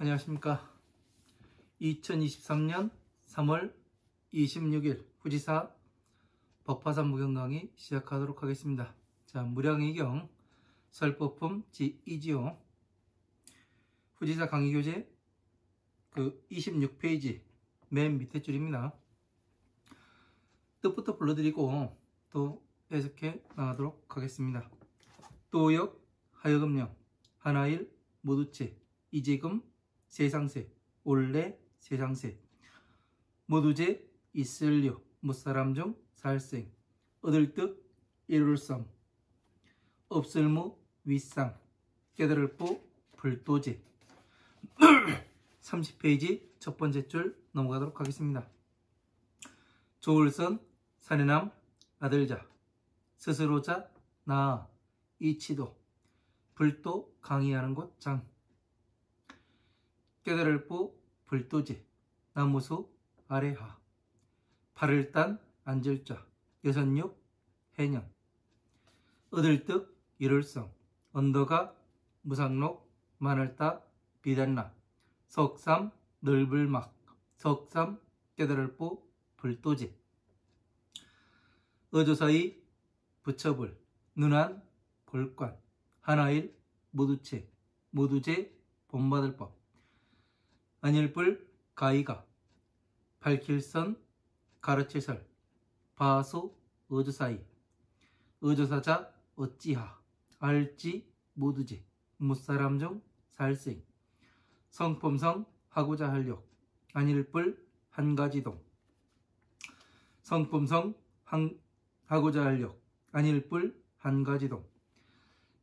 안녕하십니까. 2023년 3월 26일 후지사 법화산 무경 강의 시작하도록 하겠습니다. 자, 무량의경 설법품 지2지요. 후지사 강의 교재 26페이지 맨 밑에 줄입니다. 뜻부터 불러드리고 또 해석해 나가도록 하겠습니다. 또역, 하여금령, 하나일, 모두체, 이재금, 세상세, 올래, 세상세, 모두제, 있을려, 무사람 중 살생, 얻을뜻, 이룰성, 없을무, 윗상, 깨달을부, 불도제. 30페이지 첫 번째 줄 넘어가도록 하겠습니다. 조울선, 사내남, 아들자, 스스로자, 나아, 이치도, 불도, 강의하는 곳, 장, 깨달을부, 불도제, 나무수, 아래하, 발을단, 앉을자, 여선육, 해년, 얻을뜻, 일월성, 언더가, 무상록, 마늘따, 비단나, 석삼, 넓을막, 석삼, 깨달을부, 불도제, 어조사이, 부처불, 눈안, 볼관, 하나일, 모두체, 모두제, 본받을법, 안일불, 가이가, 발길선, 가르치설, 바수, 어조사이, 어조사자, 어찌하, 알지, 모두제, 무사람 중 살생, 성품성, 하고자 할력, 안일불, 한가지동, 성품성, 하고자 할력, 안일불, 한가지동,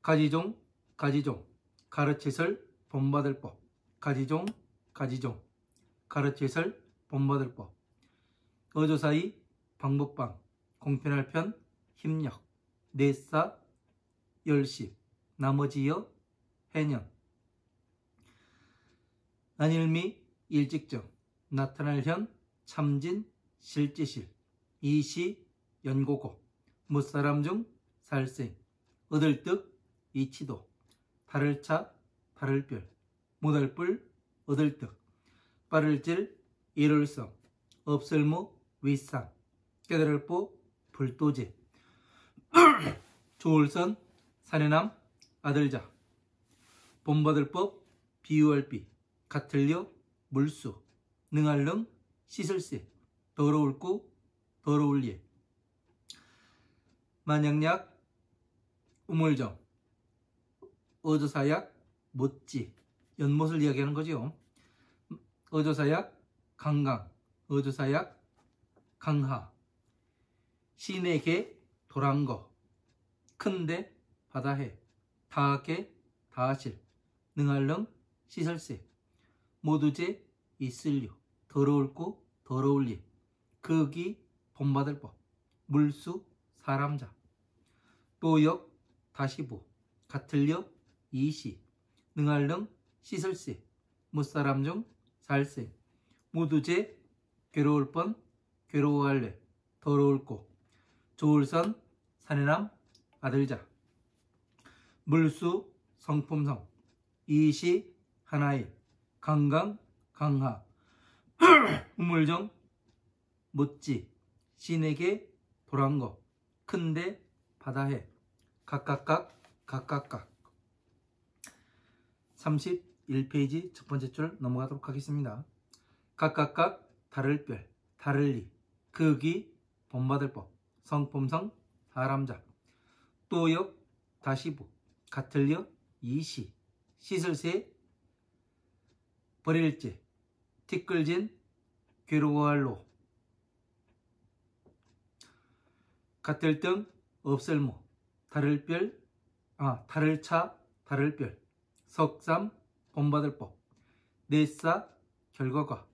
가지종, 가지종, 가르치설, 본받을법, 가지종, 가지종, 가르치설, 본받을법, 어조사이, 방법방, 공편할 편, 힘력, 내사, 열십, 나머지여, 해년, 안일미, 일직정, 나타날 현, 참진, 실지실, 이시, 연고고, 무사람 중 살생, 얻을뜻, 이치도, 다를차, 다를별, 못할불, 얻을뜻, 빠를질, 일월성, 없을무, 윗상, 깨달을부, 불도제, 조울선, 사내남, 아들자, 본받을법, 비유할비, 같을려, 물수, 능할능, 씻을세, 더러울구, 더러울예, 만약약, 우물정, 어조사약, 못지, 연못을 이야기하는 거죠. 어조사약, 강강, 어조사약, 강하, 신에게, 도란거, 큰데, 바다해, 다하게, 다하실, 능할능, 시설세, 모두제, 있을려, 더러울구, 더러울예, 극이, 본받을법, 물수, 사람자, 또역, 다시부, 같을려, 이시, 능할능, 시설세, 무사람 중 살생, 모두제, 괴로울 뻔, 괴로워할래, 더러울고, 조울선, 사내남, 아들자, 물수, 성품성, 이시, 하나일, 강강, 강하, 우물정, 못지, 신에게, 도란거, 큰데, 바다해, 각각각, 각각각. 31페이지 첫 번째 줄 넘어가도록 하겠습니다. 각각각, 다를별, 다를리, 극이, 본받을법, 성품성, 사람자, 또역, 다시부, 같을려, 이시, 씻을세, 버릴제, 티끌진, 괴로워할로, 같을등, 없을무, 다를별, 다를차, 다를별, 석삼, 본받을법, 내사, 결과가,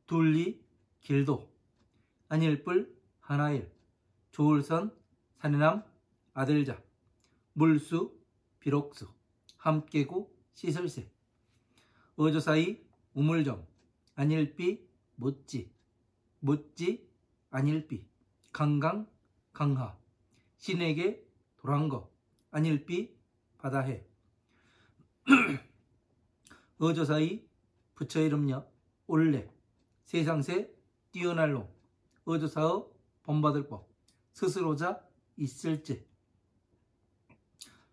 둘리, 길도, 안일불, 하나일, 조울선, 사내남, 아들자, 물수, 비록수, 함께구, 시설세, 어조사이, 우물정, 안일비, 못지, 못지, 안일비, 강강, 강하, 신에게, 도란거, 안일비, 바다해, 어조사의 부처 이름여 올래 세상새 뛰어날 놈 어조사의 본받을 법 스스로자 있을지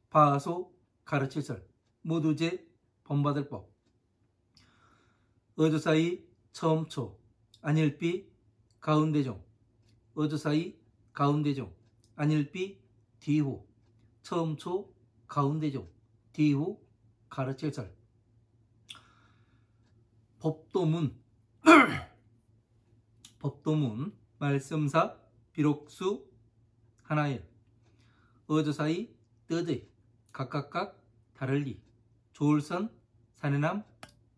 바소 가르칠설 모두제 본받을 법 어조사의 처음초 안일비 가운데종 어조사의 가운데종 안일비 뒤후 처음초 가운데종 뒤후 가르칠설 법도문 법도문 말씀사 비록수 하나일 어조사의 뜻의 각각각 다를리 조울선 사내남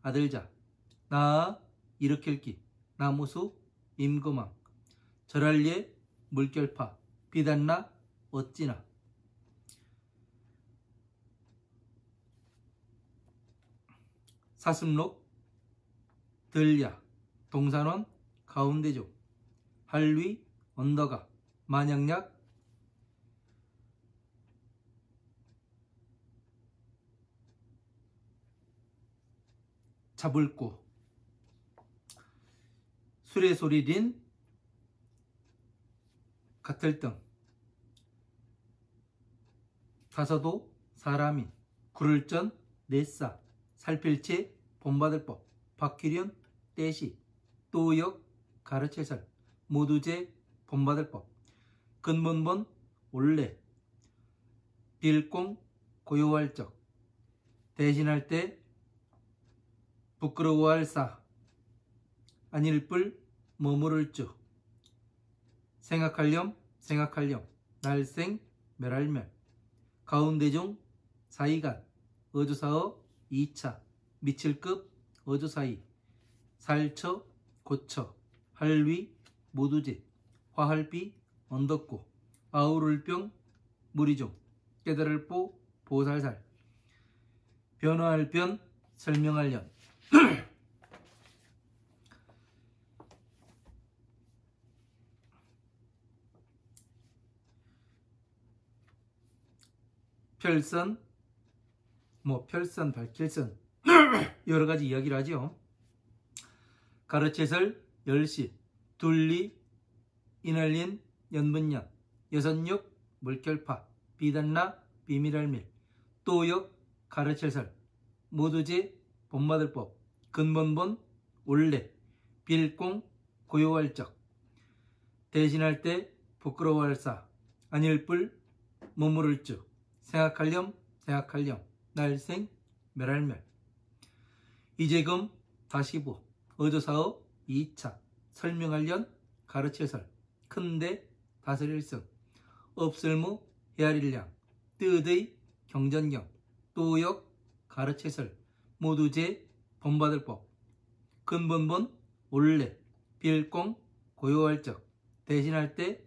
아들자 나아 일으킬기 나무수 임금왕 절할예 물결파 비단나 어찌나 사슴록 들야 동산원 가운데조 할위 언더가 만약약 잡을구 수레소리린 같을 등 다서도 사람인 구를전 내싸 살필체 본받을 법 박기련 떼시 또역 가르칠설 모두제 본받을 법 근본본 올래 빌공 고요할 적 대신할 때 부끄러워할 사 아닐뿔 머무를 줄 생각할렴 날생 멸할멸 가운데종 사이간 어조사어 2차 미칠급 어조사이 살처 고처 할위 모두제 화할비 언덕고 아우를병 무리종 깨달을보 보살살 변화할 변 설명할련 별선 별선 밝힐선 여러가지 이야기를 하죠. 가르치설 열시 둘리 이날린 연분년 여선육 물결파 비단나 비밀할밀 또역 가르칠설 모두제 본받을법 근본본 올래 빌공 고요할적 대신할 때 부끄러워할 사 아닐뿔 머무를 줄 생각할렴 날생 멸할멸 이제금 다시보 어조사어 2차 설명할련 가르칠설 큰데 다스릴승 없을무 헤아릴량 뜻의 경전경 또역 가르칠설 모두제 본받을법 근본본 올래 빌공 고요할적 대신할 때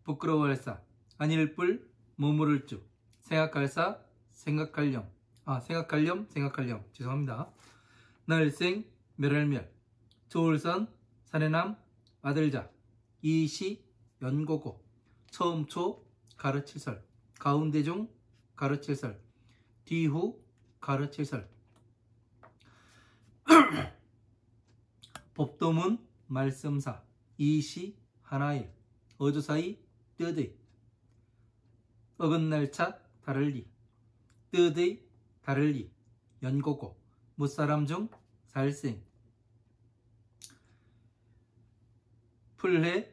부끄러워할 사 아닐뿔 머무를 줄 생각할사 생각할렴 죄송합니다. 날생 멸할멸 조울선 사내남 아들자 이시 연고고 처음초 가르칠설 가운데종 가르칠설 뒤후 가르칠설 법도문 말씀사 이시 하나일 어조사의 뜻의 어긋날차 다를리 뜻의 다를리 연고고 무사람 중 살생 풀해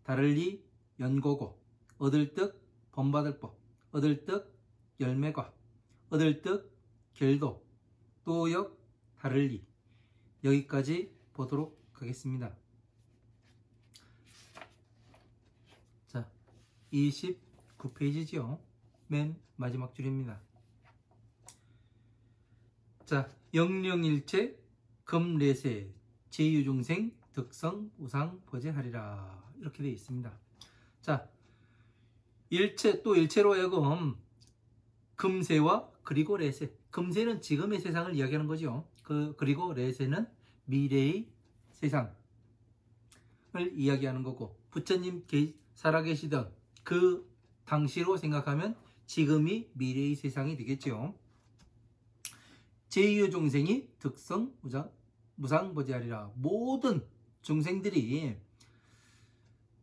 다를리 연고고 얻을득 본받을법 얻을득 열매과 얻을득 결도 또역 다를리 여기까지 보도록 하겠습니다. 자, 29페이지지요. 맨 마지막 줄입니다. 자, 영령일체 금례세 제유중생 득성 우상 보제하리라 이렇게 되어 있습니다. 자, 일체로 하여금 금세와 그리고 레세 금세는 지금의 세상을 이야기하는 거죠. 그리고 레세는 미래의 세상을 이야기하는 거고 부처님 살아계시던 그 당시로 생각하면 지금이 미래의 세상이 되겠죠. 제2의 중생이 득성 무상보제하리라. 모든 중생들이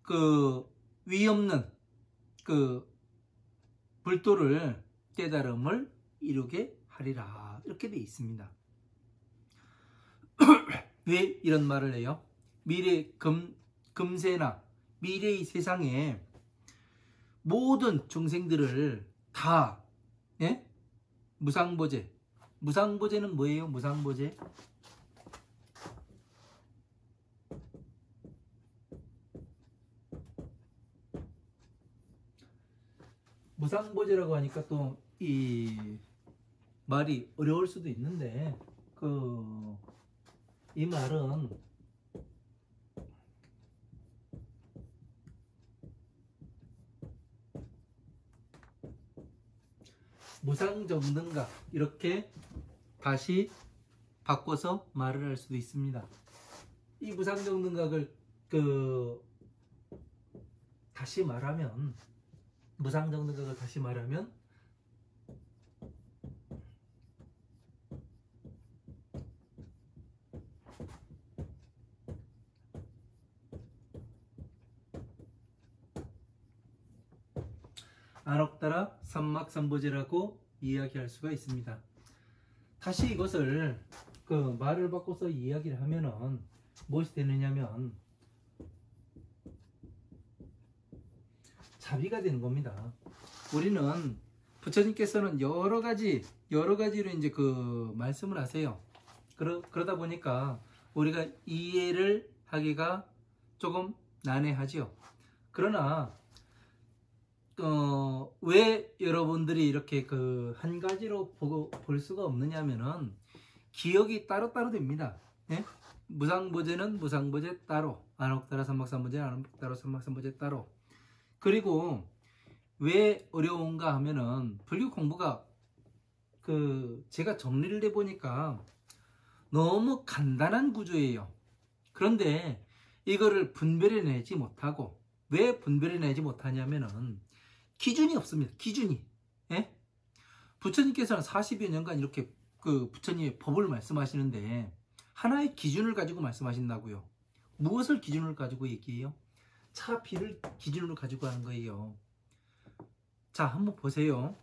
그 위없는 그 불도를 깨달음을 이루게 하리라. 이렇게 되어 있습니다. 왜 이런 말을 해요? 미래 금세나 미래의 세상에 모든 중생들을 다 예? 무상보제. 무상보제는 뭐예요? 무상보제. 무상보제라고 하니까 또 이 말이 어려울 수도 있는데 이 말은 무상정등각 이렇게 다시 바꿔서 말을 할 수도 있습니다. 이 무상정등각을 다시 말하면 무상정등각을 다시 말하면 안옥따라 삼막삼보제라고 이야기할 수가 있습니다. 다시 이것을 말을 바꿔서 이야기를 하면은 무엇이 되느냐면 자비가 되는 겁니다. 우리는 부처님께서는 여러 가지로 이제 말씀을 하세요. 그러다 보니까 우리가 이해를 하기가 조금 난해하지요. 그러나 왜 여러분들이 이렇게 한 가지로 볼 수가 없느냐면은 기억이 따로따로 됩니다. 예? 무상보제는 무상보제 따로, 안옥따라 삼막삼보제는 안옥따라 삼막삼보제 따로. 그리고 왜 어려운가 하면은 불교 공부가 제가 정리를 해보니까 너무 간단한 구조예요. 그런데 이거를 분별해내지 못하고, 왜 분별해내지 못하냐면은 기준이 없습니다. 기준이. 예? 부처님께서는 40여 년간 이렇게 부처님의 법을 말씀하시는데 하나의 기준을 가지고 말씀하신다고요. 무엇을 기준을 가지고 얘기해요? 차, 비를 기준으로 가지고 하는 거예요. 자, 한번 보세요.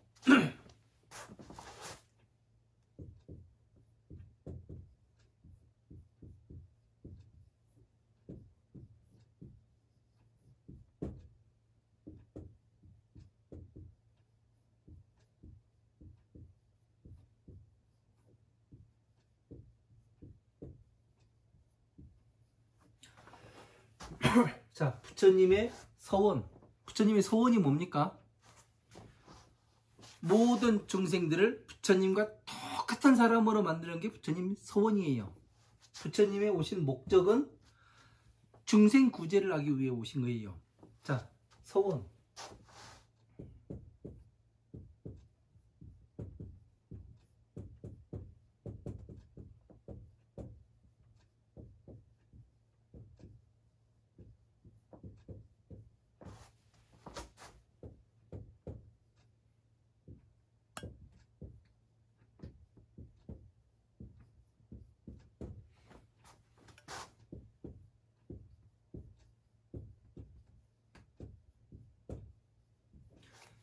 자, 부처님의 서원. 부처님의 서원이 뭡니까? 모든 중생들을 부처님과 똑같은 사람으로 만드는 게 부처님 서원이에요. 부처님의 오신 목적은 중생 구제를 하기 위해 오신 거예요. 자, 서원.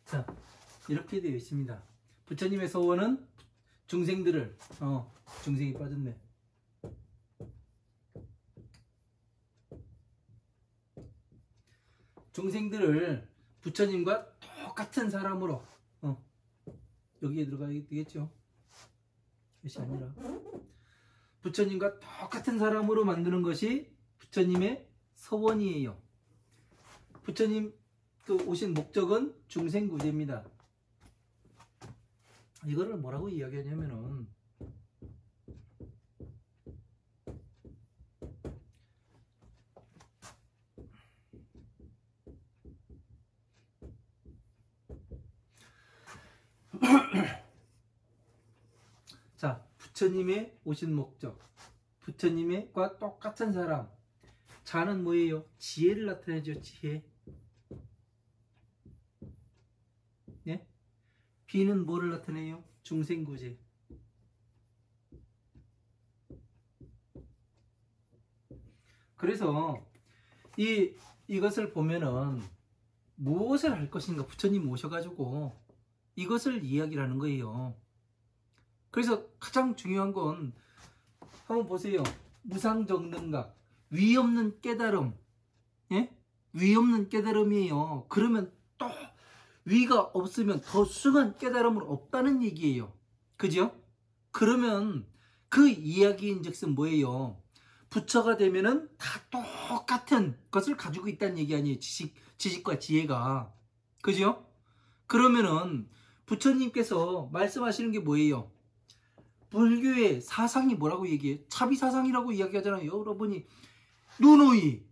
자, 이렇게 되어 있습니다. 부처님의 서원은 중생들을 중생이 빠졌네. 중생들을 부처님과 똑같은 사람으로 여기에 들어가야 되겠죠. 이것이 아니라 부처님과 똑같은 사람으로 만드는 것이 부처님의 서원이에요. 부처님 오신 목적은 중생구제입니다. 이거를 뭐라고 이야기하냐면은 자, 부처님의 오신 목적, 부처님과 똑같은 사람. 자는 뭐예요? 지혜를 나타내죠. 지혜. 예? 비는 뭐를 나타내요? 중생구제. 그래서 이것을 보면은 무엇을 할 것인가 부처님 오셔가지고 이것을 이야기를 하는 거예요. 그래서 가장 중요한 건 한번 보세요. 무상정능각, 위 없는 깨달음, 예? 위 없는 깨달음이에요. 그러면 또 위가 없으면 더 수상한 깨달음은 없다는 얘기예요. 그죠? 그러면 그 이야기인즉슨 뭐예요? 부처가 되면은 다 똑같은 것을 가지고 있다는 얘기 아니에요. 지식과 지혜가. 그죠? 그러면은 부처님께서 말씀하시는 게 뭐예요? 불교의 사상이 뭐라고 얘기해요? 차비사상이라고 이야기하잖아요. 여러분이 누누이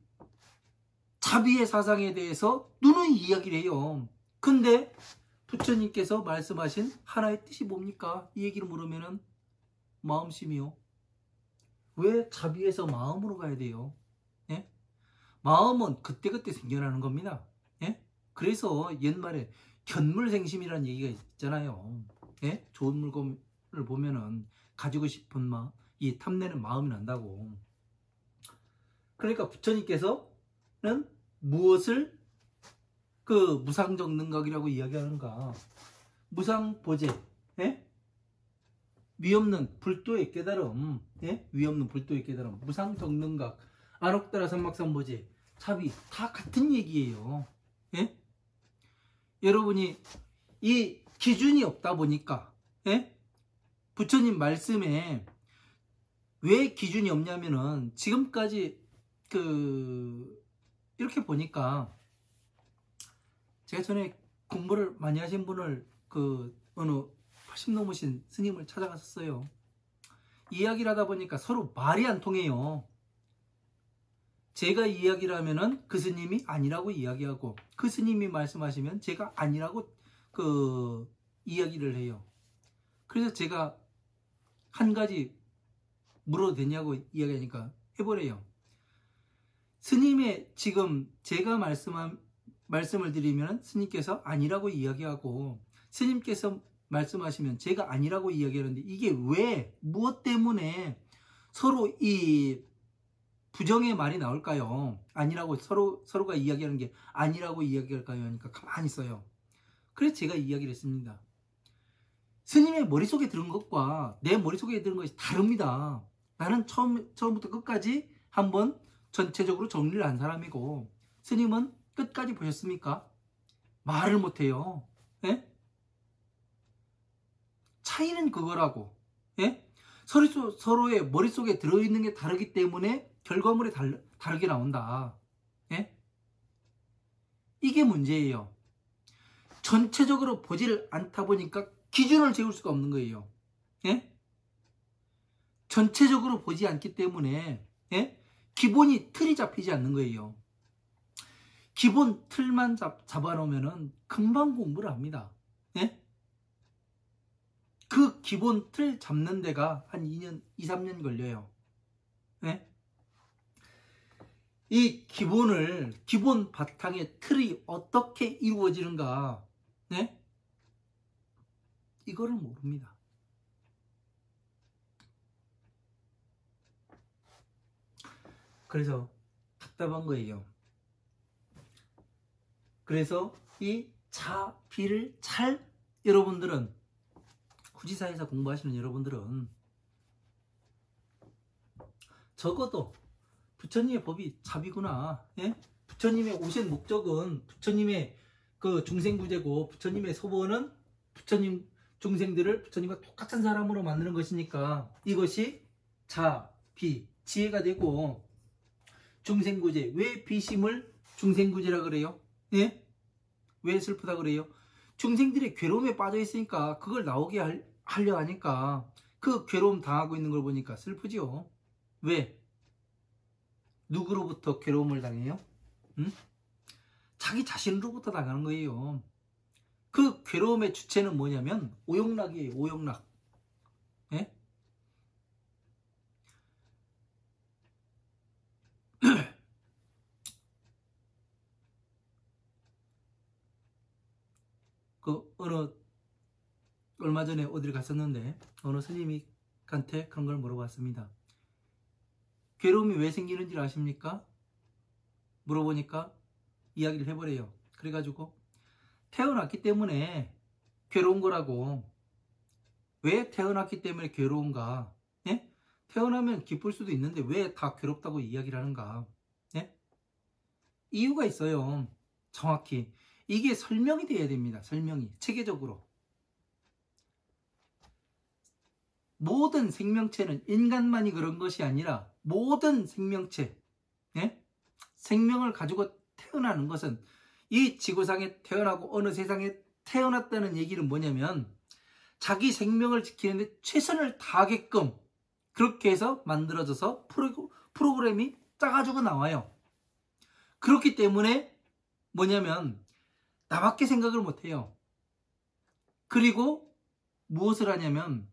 자비의 사상에 대해서 누누이 이야기를 해요. 근데 부처님께서 말씀하신 하나의 뜻이 뭡니까? 이 얘기를 물으면은 마음심이요. 왜 자비에서 마음으로 가야 돼요? 예? 마음은 그때그때 생겨나는 겁니다. 예? 그래서 옛말에 견물생심이라는 얘기가 있잖아요. 예? 좋은 물건을 보면은 가지고 싶은 마음, 이 탐내는 마음이 난다고. 그러니까 부처님께서는 무엇을 그 무상정능각이라고 이야기하는가? 무상보재, 예? 위없는 불도의 깨달음, 예? 위없는 불도의 깨달음, 무상정능각, 안옥다라 삼막삼보재, 차비 다 같은 얘기예요. 예? 여러분이 이 기준이 없다 보니까, 예? 부처님 말씀에 왜 기준이 없냐면은 지금까지 이렇게 보니까 제가 전에 공부를 많이 하신 분을 어느 80 넘으신 스님을 찾아갔었어요. 이야기를 하다 보니까 서로 말이 안 통해요. 제가 이야기를 하면은 그 스님이 아니라고 이야기하고 그 스님이 말씀하시면 제가 아니라고 이야기를 해요. 그래서 제가 한 가지 물어도 되냐고 이야기하니까 해보래요. 스님의 지금 제가 말씀을 드리면 스님께서 아니라고 이야기하고 스님께서 말씀하시면 제가 아니라고 이야기하는데 이게 왜 무엇 때문에 서로 이 부정의 말이 나올까요? 아니라고 서로가 이야기하는 게 아니라고 이야기할까요? 하니까 가만히 있어요. 그래서 제가 이야기를 했습니다. 스님의 머릿속에 들은 것과 내 머릿속에 들은 것이 다릅니다. 나는 처음부터 끝까지 한번 전체적으로 정리를 한 사람이고 스님은 끝까지 보셨습니까? 말을 못해요. 예? 차이는 그거라고. 예? 서로의 머릿속에 들어있는 게 다르기 때문에 결과물이 다르게 나온다. 예? 이게 문제예요. 전체적으로 보지를 않다 보니까 기준을 세울 수가 없는 거예요. 예? 전체적으로 보지 않기 때문에 예? 기본이 틀이 잡히지 않는 거예요. 기본 틀만 잡아놓으면 금방 공부를 합니다. 예? 그 기본 틀 잡는 데가 한 2년, 2, 3년 걸려요. 예? 이 기본 바탕의 틀이 어떻게 이루어지는가, 예? 이거를 모릅니다. 그래서 답답한 거예요. 그래서 이 자비를 여러분들은 후지사에서 공부하시는 여러분들은 적어도 부처님의 법이 자비구나. 예? 부처님의 오신 목적은 부처님의 중생구제고 부처님의 소원은 부처님 중생들을 부처님과 똑같은 사람으로 만드는 것이니까 이것이 자비, 지혜가 되고 중생구제. 왜 비심을 중생구제라 그래요? 예? 왜 슬프다 그래요? 중생들이 괴로움에 빠져 있으니까 그걸 나오게 하려 하니까 그 괴로움 당하고 있는 걸 보니까 슬프지요. 왜? 누구로부터 괴로움을 당해요? 응? 자기 자신으로부터 당하는 거예요. 그 괴로움의 주체는 뭐냐면 오욕락이에요. 오욕락. 예? 얼마 전에 어디를 갔었는데 어느 스님한테 그런 걸 물어봤습니다. 괴로움이 왜 생기는지 아십니까? 물어보니까 이야기를 해버려요. 그래가지고 태어났기 때문에 괴로운 거라고. 왜 태어났기 때문에 괴로운가? 예? 태어나면 기쁠 수도 있는데 왜 다 괴롭다고 이야기를 하는가? 예? 이유가 있어요. 정확히 이게 설명이 돼야 됩니다. 설명이 체계적으로. 모든 생명체는 인간만이 그런 것이 아니라 모든 생명체, 예? 생명을 가지고 태어나는 것은 이 지구상에 태어나고 어느 세상에 태어났다는 얘기는 뭐냐면 자기 생명을 지키는데 최선을 다하게끔 그렇게 해서 만들어져서 프로그램이 짜가지고 나와요. 그렇기 때문에 뭐냐면 나밖에 생각을 못해요. 그리고 무엇을 하냐면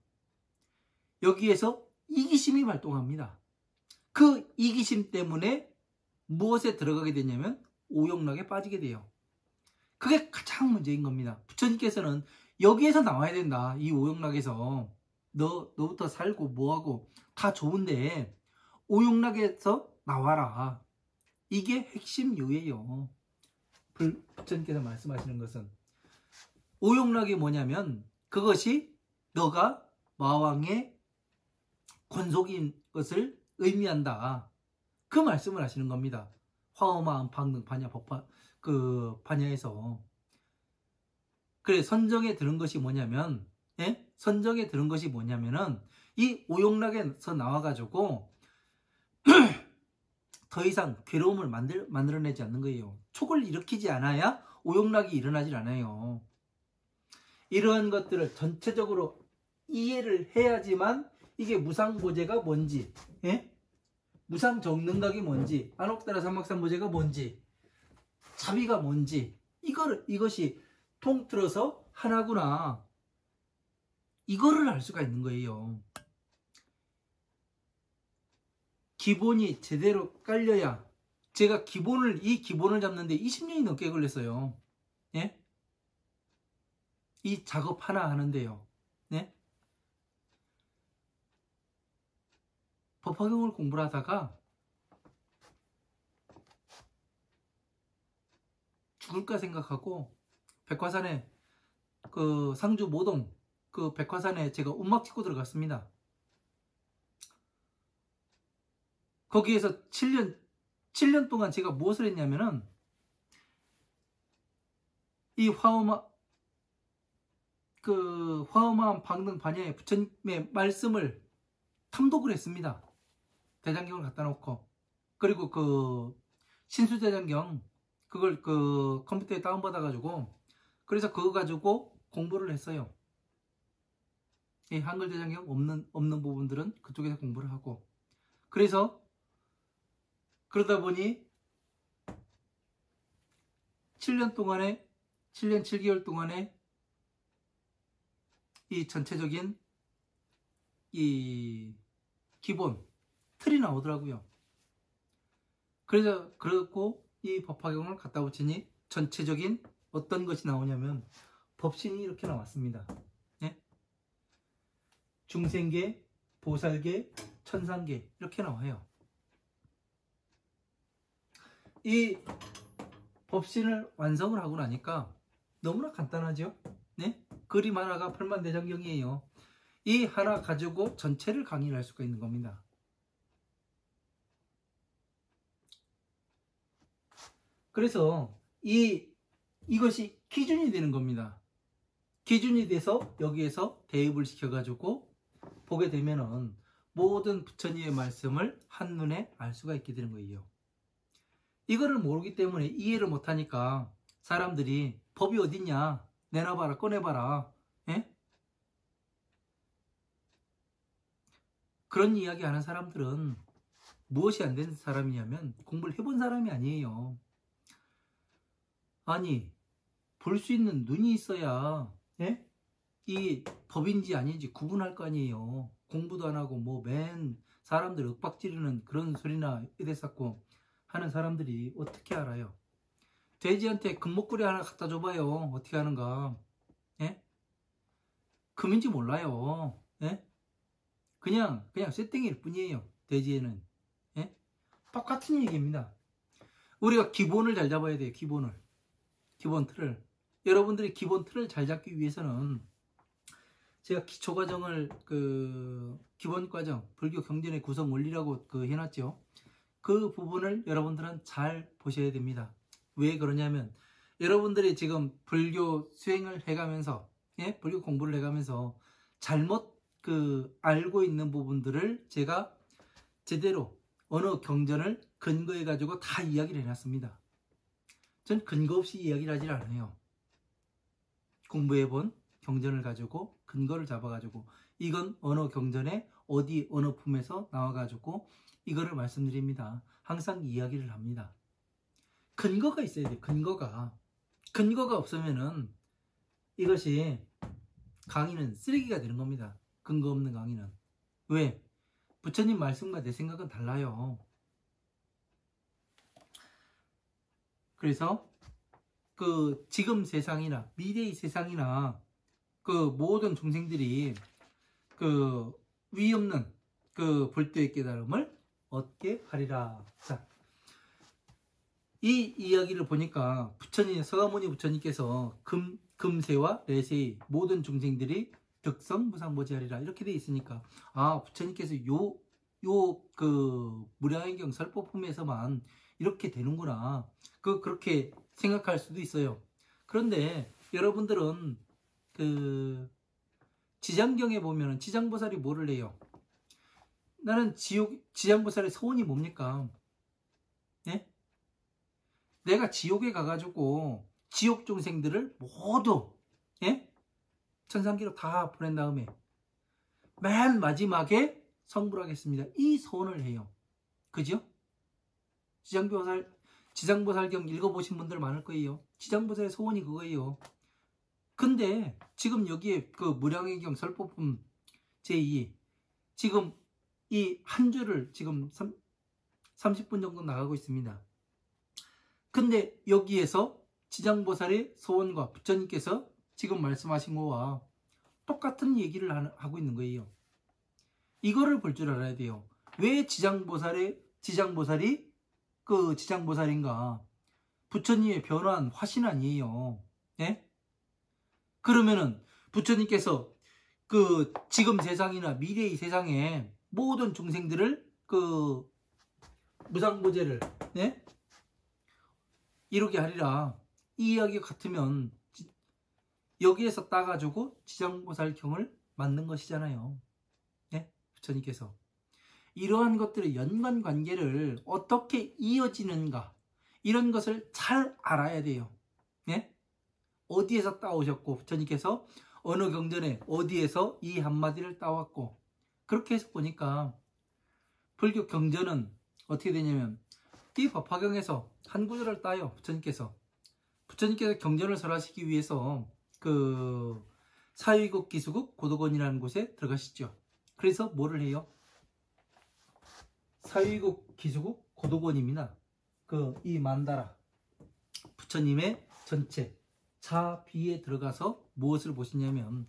여기에서 이기심이 발동합니다. 그 이기심 때문에 무엇에 들어가게 되냐면 오용락에 빠지게 돼요. 그게 가장 문제인 겁니다. 부처님께서는 여기에서 나와야 된다. 이 오용락에서 너부터 살고 뭐하고 다 좋은데 오용락에서 나와라. 이게 핵심 요예요. 부처님께서 말씀하시는 것은 오용락이 뭐냐면 그것이 너가 마왕의 권속인 것을 의미한다. 그 말씀을 하시는 겁니다. 화엄마음 방등 반야 법화 그 반야에서. 그래 선정에 들은 것이 뭐냐면 예? 선정에 들은 것이 뭐냐면은 이 오용락에서 나와가지고 더 이상 괴로움을 만들어내지 않는 거예요. 촉을 일으키지 않아야 오용락이 일어나질 않아요. 이러한 것들을 전체적으로 이해를 해야지만 이게 무상보제가 뭔지, 예? 무상정능각이 뭔지, 안옥다라 삼막삼보제가 뭔지, 자비가 뭔지, 이것이 통틀어서 하나구나. 이거를 알 수가 있는 거예요. 기본이 제대로 깔려야. 제가 이 기본을 잡는데 20년이 넘게 걸렸어요. 예? 이 작업 하나 하는데요. 예? 법화경을 공부를 하다가 죽을까 생각하고 백화산에 그 상주 모동 그 백화산에 제가 움막 찍고 들어갔습니다. 거기에서 7년 동안 제가 무엇을 했냐면은 이 화엄마음 방등 반야의 부처님의 말씀을 탐독을 했습니다. 대장경을 갖다 놓고. 그리고 그 신수대장경 그걸 그 컴퓨터에 다운받아 가지고 그래서 그거 가지고 공부를 했어요. 이 한글 대장경 없는 부분들은 그쪽에서 공부를 하고. 그래서 그러다 보니 7년 7개월 동안에 이 전체적인 이 기본 틀이 나오더라고요. 그래고 이 법화경을 갖다 붙이니 전체적인 어떤 것이 나오냐면 법신이 이렇게 나왔습니다. 네? 중생계, 보살계, 천상계 이렇게 나와요. 이 법신을 완성을 하고 나니까 너무나 간단하죠? 네? 그림 하나가 팔만대장경이에요. 이 하나 가지고 전체를 강의를 할 수가 있는 겁니다. 그래서 이것이 기준이 되는 겁니다. 기준이 돼서 여기에서 대입을 시켜가지고 보게 되면은 모든 부처님의 말씀을 한눈에 알 수가 있게 되는 거예요. 이거를 모르기 때문에 이해를 못하니까 사람들이 법이 어딨냐 내놔봐라 꺼내봐라 예? 그런 이야기 하는 사람들은 무엇이 안 되는 사람이냐면 공부를 해본 사람이 아니에요. 아니 볼 수 있는 눈이 있어야 예? 이 법인지 아닌지 구분할 거 아니에요. 공부도 안 하고 뭐 맨 사람들 윽박지르는 그런 소리나 이래 쌓고 하는 사람들이 어떻게 알아요? 돼지한테 금목걸이 하나 갖다 줘봐요. 어떻게 하는가? 예? 금인지 몰라요. 예? 그냥 쇠땡이일 뿐이에요. 돼지에는. 예? 똑같은 얘기입니다. 우리가 기본을 잘 잡아야 돼요. 기본 틀을. 여러분들이 기본 틀을 잘 잡기 위해서는 제가 기초과정을 기본과정 불교 경전의 구성 원리라고 해놨죠. 그 부분을 여러분들은 잘 보셔야 됩니다. 왜 그러냐면 여러분들이 지금 불교 수행을 해가면서 불교 공부를 해가면서 잘못 알고 있는 부분들을 제가 제대로 어느 경전을 근거해 가지고 다 이야기를 해놨습니다. 전 근거 없이 이야기를 하질 않아요. 공부해본 경전을 가지고 근거를 잡아가지고 이건 어느 경전에 어느 품에서 나와가지고 이거를 말씀드립니다. 항상 이야기를 합니다. 근거가 있어야 돼요. 근거가 없으면은 이것이 강의는 쓰레기가 되는 겁니다. 근거 없는 강의는. 왜? 부처님 말씀과 내 생각은 달라요. 그래서 지금 세상이나 미래의 세상이나 모든 중생들이 위 없는 불도의 깨달음을 얻게 하리라. 자, 이 이야기를 보니까 서가모니 부처님께서 금세와 레세의 모든 중생들이 득성무상보지하리라 이렇게 돼 있으니까 부처님께서 무량행경 설법품에서만 이렇게 되는구나. 그렇게 생각할 수도 있어요. 그런데 여러분들은 지장경에 보면은 지장보살이 뭐를 해요? 나는 지장보살의 소원이 뭡니까? 네? 내가 지옥에 가가지고 지옥 중생들을 모두 천상기로 다 보낸 다음에 맨 마지막에 성불하겠습니다. 이 소원을 해요. 그죠? 지장보살경 읽어보신 분들 많을 거예요. 지장보살의 소원이 그거예요. 근데 지금 여기에 무량의경 설법품 제2 지금 이 한 줄을 지금 30분 정도 나가고 있습니다. 근데 여기에서 지장보살의 소원과 부처님께서 지금 말씀하신 거와 똑같은 얘기를 하고 있는 거예요. 이거를 볼 줄 알아야 돼요. 왜 지장보살이 지장보살인가? 부처님의 변화한 화신 아니에요. 예? 그러면은 부처님께서 지금 세상이나 미래의 세상에 모든 중생들을 무상보제를 이루게 하리라. 이 이야기 같으면 여기에서 따가지고 지장보살경을 만든 것이잖아요. 부처님께서 이러한 것들의 연관관계를 어떻게 이어지는가 이런 것을 잘 알아야 돼요. 어디에서 따오셨고 부처님께서 어느 경전에 어디에서 이 한마디를 따왔고 그렇게 해서 보니까 불교 경전은 어떻게 되냐면 이 법화경에서 한 구절을 따요. 부처님께서 경전을 설하시기 위해서 사위국 기수국 고도건이라는 곳에 들어가시죠. 그래서 뭐를 해요? 사위국 기수국 고도건입니다. 이 만다라 부처님의 전체 자 비에 들어가서 무엇을 보시냐면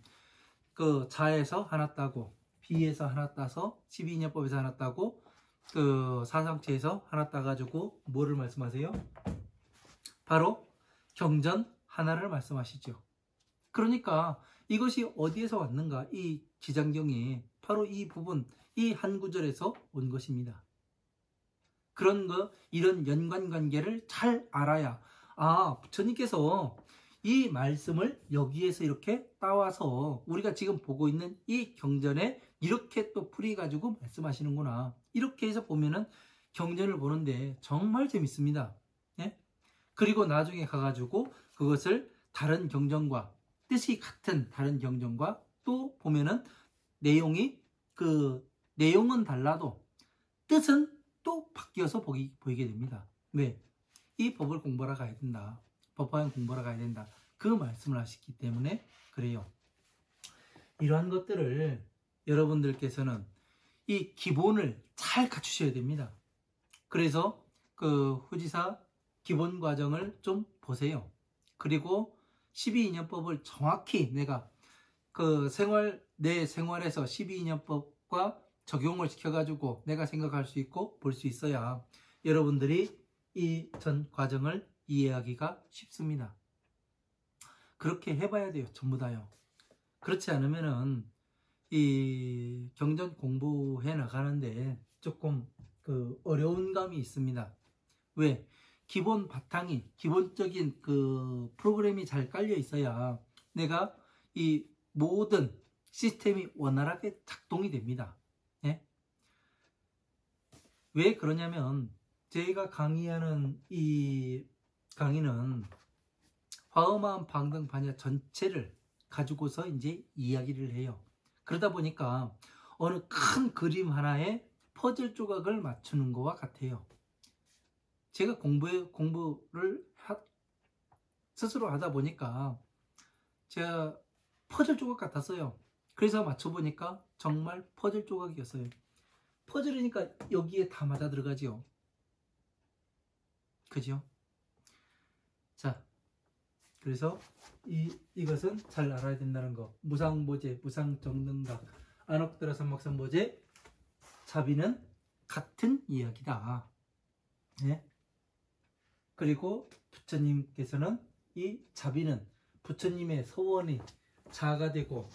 자에서 하나 따고 비에서 하나 따서 12인연법에서 하나 따고 사상체에서 하나 따가지고 뭐를 말씀하세요? 바로 경전 하나를 말씀하시죠. 그러니까 이것이 어디에서 왔는가? 이 지장경이 바로 이 부분, 이 한 구절에서 온 것입니다. 이런 연관관계를 잘 알아야 부처님께서 이 말씀을 여기에서 이렇게 따와서 우리가 지금 보고 있는 이 경전에 이렇게 또 풀이가지고 말씀하시는구나. 이렇게 해서 보면은 경전을 보는데 정말 재밌습니다. 그리고 나중에 가가지고 그것을 다른 경전과 뜻이 같은 다른 경전과 또 보면은 내용은 달라도 뜻은 또 바뀌어서 보이게 됩니다. 왜? 이 법을 공부하러 가야 된다. 법화경 공부하러 가야 된다. 그 말씀을 하시기 때문에 그래요. 이러한 것들을 여러분들께서는 이 기본을 잘 갖추셔야 됩니다. 그래서 후지사 기본 과정을 좀 보세요. 그리고 12인연법을 정확히 내가 내 생활에서 12인연법과 적용을 시켜가지고 내가 생각할 수 있고 볼 수 있어야 여러분들이 이 전 과정을 이해하기가 쉽습니다. 그렇게 해봐야 돼요. 전부 다요. 그렇지 않으면은 이 경전 공부해 나가는데 조금 어려운 감이 있습니다. 왜? 기본 바탕이, 기본적인 프로그램이 잘 깔려 있어야 내가 이 모든 시스템이 원활하게 작동이 됩니다. 예? 왜 그러냐면 저희가 강의하는 이 강의는 화엄한 방등 반야 전체를 가지고서 이제 이야기를 해요. 그러다 보니까 어느 큰 그림 하나에 퍼즐 조각을 맞추는 것과 같아요. 제가 공부를 스스로 하다 보니까 제가 퍼즐 조각 같았어요. 그래서 맞춰보니까 정말 퍼즐 조각이었어요. 퍼즐이니까 여기에 다 맞아 들어가지요. 그죠? 자, 그래서 이것은 잘 알아야 된다는 거. 무상보제, 무상정능각, 안옥더라 삼막삼보제, 자비는 같은 이야기다. 네? 그리고 부처님께서는 이 자비는 부처님의 서원이 자가 되고,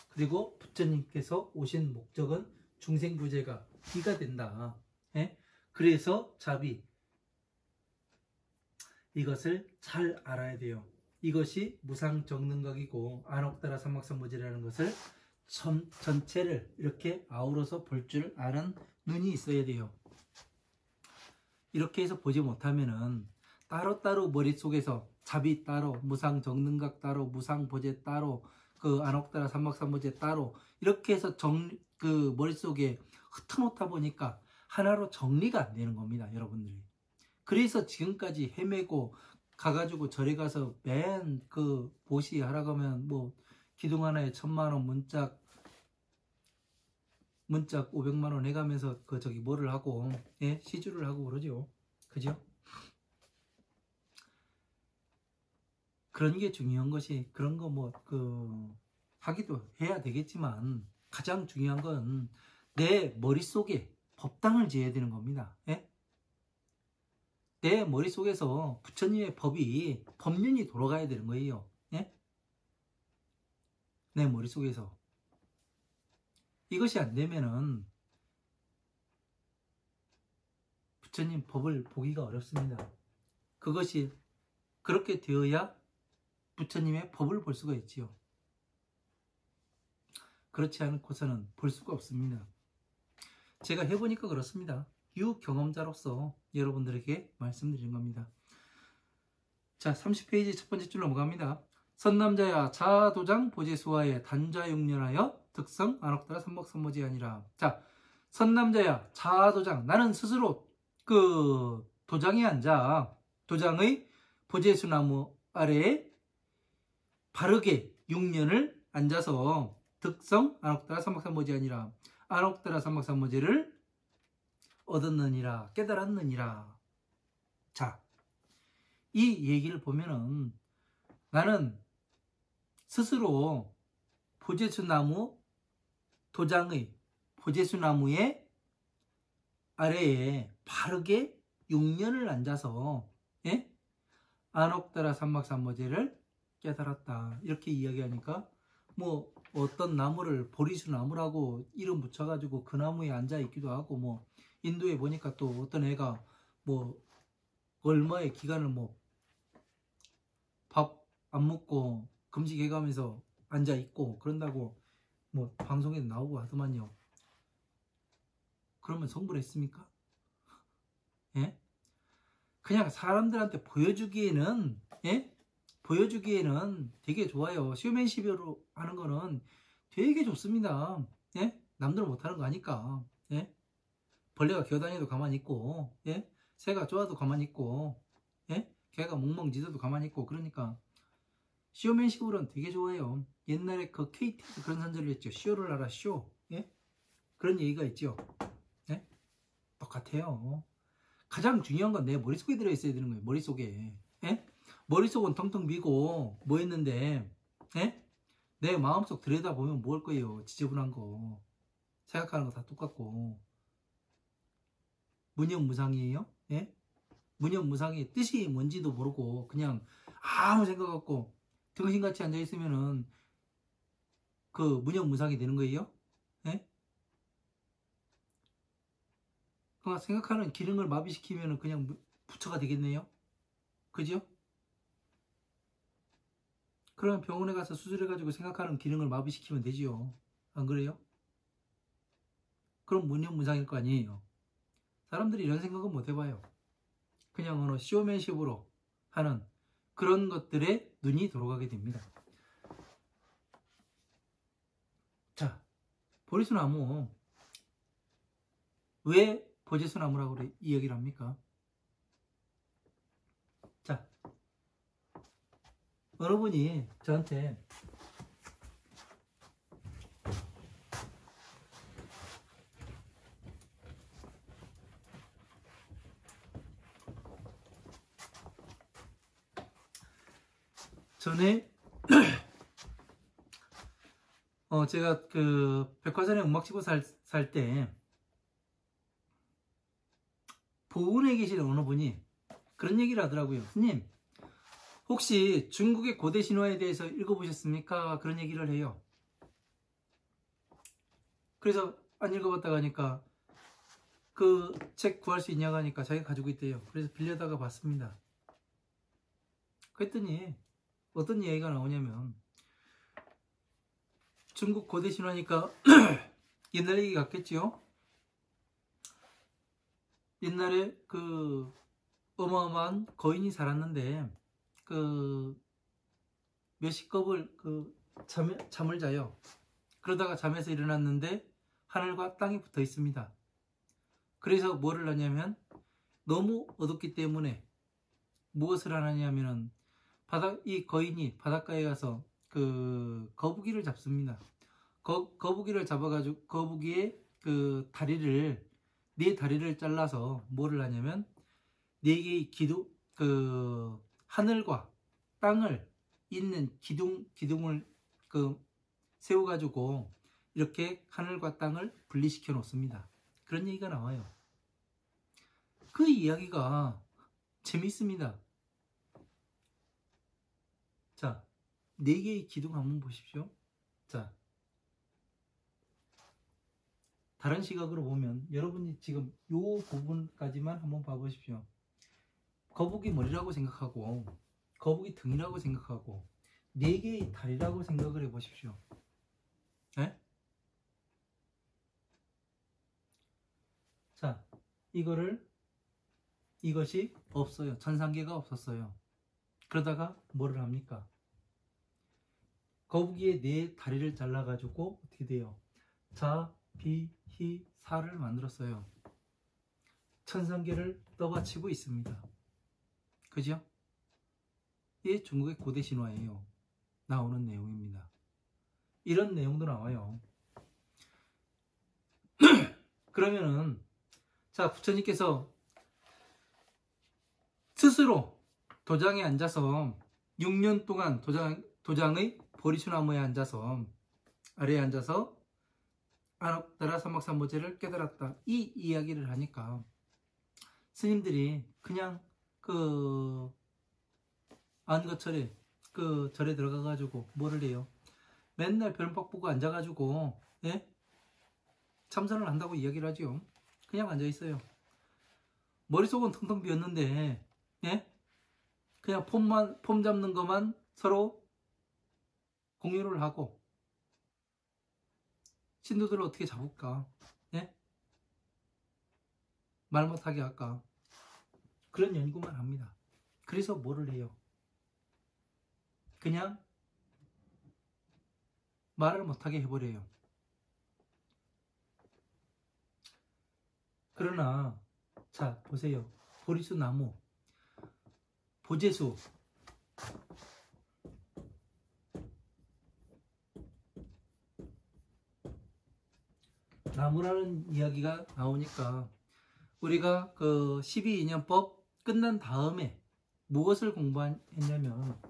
그리고 부처님께서 오신 목적은 중생구제가 기가 된다. 예? 그래서 자비, 이것을 잘 알아야 돼요. 이것이 무상정능각이고 안옥다라 삼막삼보제라는 것을 전체를 이렇게 아우러서 볼 줄 아는 눈이 있어야 돼요. 이렇게 해서 보지 못하면은 따로따로 머릿속에서 자비 따로, 무상정능각 따로, 무상보제 따로, 안옥다라 삼막삼보제 따로 이렇게 해서 머릿속에 흩어놓다 보니까 하나로 정리가 안 되는 겁니다, 여러분들이. 그래서 지금까지 헤매고 가가지고 절에 가서 맨 보시 하라고 하면 뭐 기둥 하나에 1000만원, 문짝 500만원 해가면서 뭐를 하고, 예? 시주를 하고 그러죠. 그죠? 그런 게 중요한 것이, 그런 거 하기도 해야 되겠지만 가장 중요한 건 내 머릿속에 법당을 지어야 되는 겁니다. 예? 내 머릿속에서 부처님의 법륜이 돌아가야 되는 거예요. 예? 내 머릿속에서. 이것이 안 되면은 부처님 법을 보기가 어렵습니다. 그것이 그렇게 되어야 부처님의 법을 볼 수가 있지요. 그렇지 않고서는 볼 수가 없습니다. 제가 해보니까 그렇습니다. 유경험자로서 여러분들에게 말씀드린 겁니다. 자, 30페이지 첫 번째 줄 넘어갑니다. 선남자야 자도장 보제수하에 단자용련하여 득성 안옥다라 삼목삼모지 아니라. 자, 선남자야 자도장, 나는 스스로 도장에 앉아 도장의 보제수나무 아래에 바르게 6년을 앉아서 득성 안옥다라 삼목삼모지 아니라 안옥다라 삼목삼모지를 얻었느니라, 깨달았느니라. 자, 이 얘기를 보면은 나는 스스로 보제수나무 도장의 보제수나무의 아래에 바르게 6년을 앉아서, 예? 안옥다라 삼막삼모제를 깨달았다. 이렇게 이야기하니까 뭐 어떤 나무를 보리수나무라고 이름 붙여가지고 그 나무에 앉아 있기도 하고, 뭐 인도에 보니까 또 어떤 애가 뭐 얼마의 기간을 밥 안 먹고 금식해가면서 앉아 있고 그런다고 뭐 방송에 나오고 하더만요. 그러면 성불했습니까? 예? 그냥 사람들한테 보여주기에는, 예? 보여주기에는 되게 좋아요. 쇼맨십으로 하는 거는 되게 좋습니다. 예? 남들은 못하는 거 아니까. 예? 벌레가 기어다녀도 가만히 있고, 예? 새가 좋아도 가만히 있고, 예? 개가 멍멍 짖어도 가만히 있고. 그러니까 쇼맨십으로는 되게 좋아요. 옛날에 KT에서 그런 선전을 했죠. 쇼를 알아, 쇼. 예? 그런 얘기가 있죠. 예? 똑같아요. 가장 중요한 건 내 머릿속에 들어있어야 되는 거예요. 머릿속에. 예? 머릿속은 텅텅 비고 뭐 했는데, 예? 내 마음속 들여다보면 뭐 할 거예요. 지저분한 거. 생각하는 거 다 똑같고. 무념무상이에요? 예? 무념무상의 뜻이 뭔지도 모르고 그냥 아무 생각 없고 등신같이 앉아 있으면은 그 무념무상이 되는 거예요? 예? 그 생각하는 기능을 마비시키면은 그냥 부처가 되겠네요? 그죠? 그러면 병원에 가서 수술해가지고 생각하는 기능을 마비시키면 되지요. 안 그래요? 그럼 무념무상일 거 아니에요. 사람들이 이런 생각은 못 해봐요. 그냥 어느 쇼맨십으로 하는 그런 것들에 눈이 돌아가게 됩니다. 자, 보리수나무 왜 보제수나무라고 이야기를 합니까? 자, 어느 분이 저한테 전에 제가 그 백화점에 음악 치고 살 때 보은에 계신 어느 분이 그런 얘기를 하더라고요. 스님, 혹시 중국의 고대 신화에 대해서 읽어보셨습니까? 그런 얘기를 해요. 그래서 안 읽어봤다고 하니까 그 책 구할 수 있냐고 하니까 자기가 가지고 있대요. 그래서 빌려다가 봤습니다. 그랬더니 어떤 얘기가 나오냐면 중국 고대 신화니까 옛날 얘기 같겠지요? 옛날에 그 어마어마한 거인이 살았는데 그 몇십 겁을 잠을 자요. 그러다가 잠에서 일어났는데 하늘과 땅이 붙어 있습니다. 그래서 뭐를 하냐면 너무 어둡기 때문에 무엇을 하냐면은 이 거인이 바닷가에 가서 그 거북이를 잡습니다. 거북이를 잡아가지고 거북이의 그 다리를 네 다리를 잘라서 뭐를 하냐면 네 개의 그 하늘과 땅을 잇는 기둥을 세워가지고 이렇게 하늘과 땅을 분리시켜 놓습니다. 그런 얘기가 나와요. 그 이야기가 재밌습니다. 자, 네 개의 기둥 한번 보십시오. 자, 다른 시각으로 보면 여러분이 지금 요 부분까지만 한번 봐보십시오. 거북이 머리라고 생각하고 거북이 등이라고 생각하고 네 개의 다리라고 생각을 해보십시오. 네? 자, 이것이 없어요. 천상계가 없었어요. 그러다가 뭐를 합니까? 거북이의 네 다리를 잘라가지고 어떻게 돼요? 자, 비, 히, 사를 만들었어요. 천상계를 떠받치고 있습니다. 그죠? 이게 중국의 고대 신화예요. 나오는 내용입니다. 이런 내용도 나와요. 그러면은 자, 부처님께서 스스로 도장에 앉아서 6년 동안 도장의 보리수나무에 앉아서 아래에 앉아서 안옥다라 삼박삼보제를 깨달았다. 이 이야기를 하니까 스님들이 그냥 안거철에 절에 들어가가지고 뭐를 해요? 맨날 별박 보고 앉아가지고 예? 참선을 한다고 이야기를 하죠. 그냥 앉아있어요. 머릿속은 텅텅 비었는데 예? 그냥 폼 잡는 것만 서로 공유를 하고 신도들을 어떻게 잡을까? 예? 말 못하게 할까? 그런 연구만 합니다. 그래서 뭐를 해요? 그냥 말을 못하게 해버려요. 그러나 자 보세요. 보리수 나무, 보제수, 나무라는 이야기가 나오니까 우리가 그 12인연법 끝난 다음에 무엇을 공부했냐면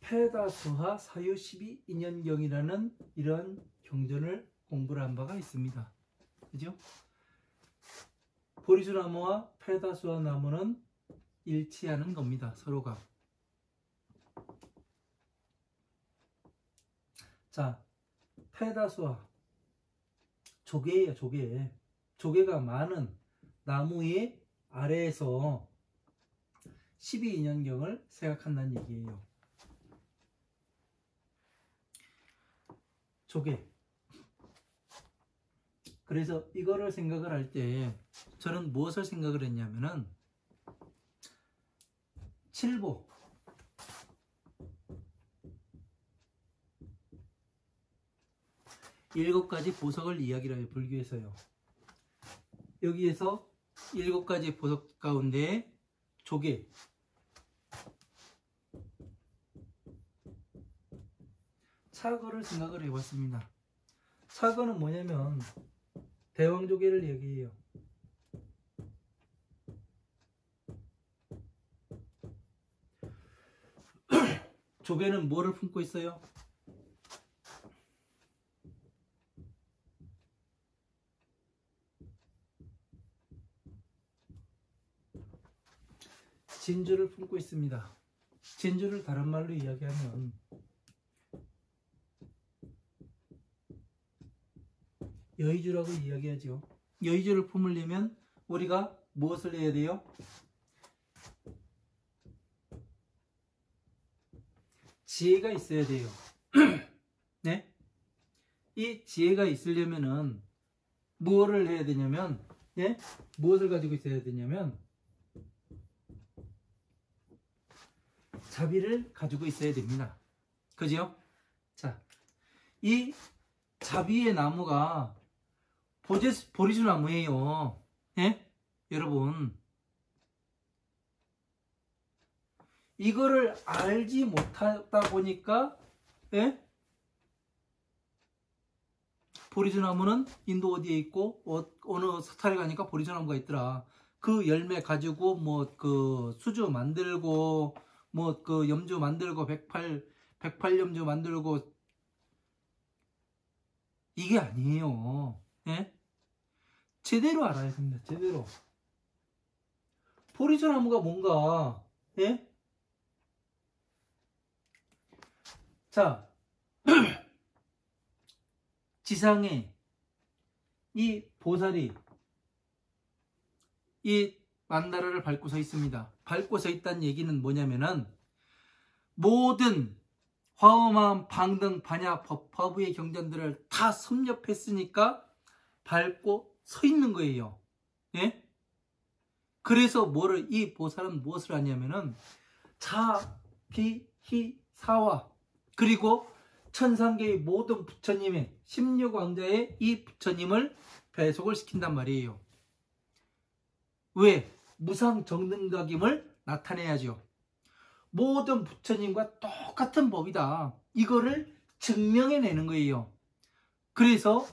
패다수하 사유 12인연경이라는 이런 경전을 공부를 한 바가 있습니다. 그죠? 보리수나무와 패다수하 나무는 일치하는 겁니다. 서로가. 자, 패다수하 조개예요. 조개. 조개가 많은 나무의 아래에서 12인연경을 생각한다는 얘기예요. 조개. 그래서 이거를 생각을 할 때 저는 무엇을 생각을 했냐면은 칠보. 일곱 가지 보석을 이야기를 해요. 불교에서요. 여기에서 일곱 가지 보석 가운데 조개. 차거를 생각을 해봤습니다. 차거는 뭐냐면 대왕조개를 얘기해요. 조개는 뭐를 품고 있어요? 진주를 품고 있습니다. 진주를 다른 말로 이야기하면 여의주라고 이야기하죠. 여의주를 품으려면 우리가 무엇을 해야 돼요? 지혜가 있어야 돼요. 네? 이 지혜가 있으려면은 무엇을 해야 되냐면, 네? 무엇을 가지고 있어야 되냐면 자비를 가지고 있어야 됩니다. 그죠? 자, 이 자비의 나무가 보리수나무예요. 예? 여러분, 이거를 알지 못하다 보니까, 예? 보리수나무는 인도 어디에 있고 어느 사찰에 가니까 보리수나무가 있더라. 그 열매 가지고 뭐 그 수주 만들고 뭐 그 염주 만들고 백팔염주 만들고 이게 아니에요. 예? 제대로 알아야 됩니다. 제대로. 보리수나무가 뭔가, 예? 자, 지상에 이 보살이 이 만다라를 밟고 서 있습니다. 밟고 서 있다는 얘기는 뭐냐면은 모든 화엄함, 방등, 반야, 법화부의 경전들을 다 섭렵했으니까 밟고 서 있는 거예요. 예? 그래서 이 보살은 무엇을 하냐면은 자, 비, 희, 사와 그리고 천상계의 모든 부처님의 16왕자의 이 부처님을 배속을 시킨단 말이에요. 왜? 무상정등각임을 나타내야죠. 모든 부처님과 똑같은 법이다. 이거를 증명해내는 거예요. 그래서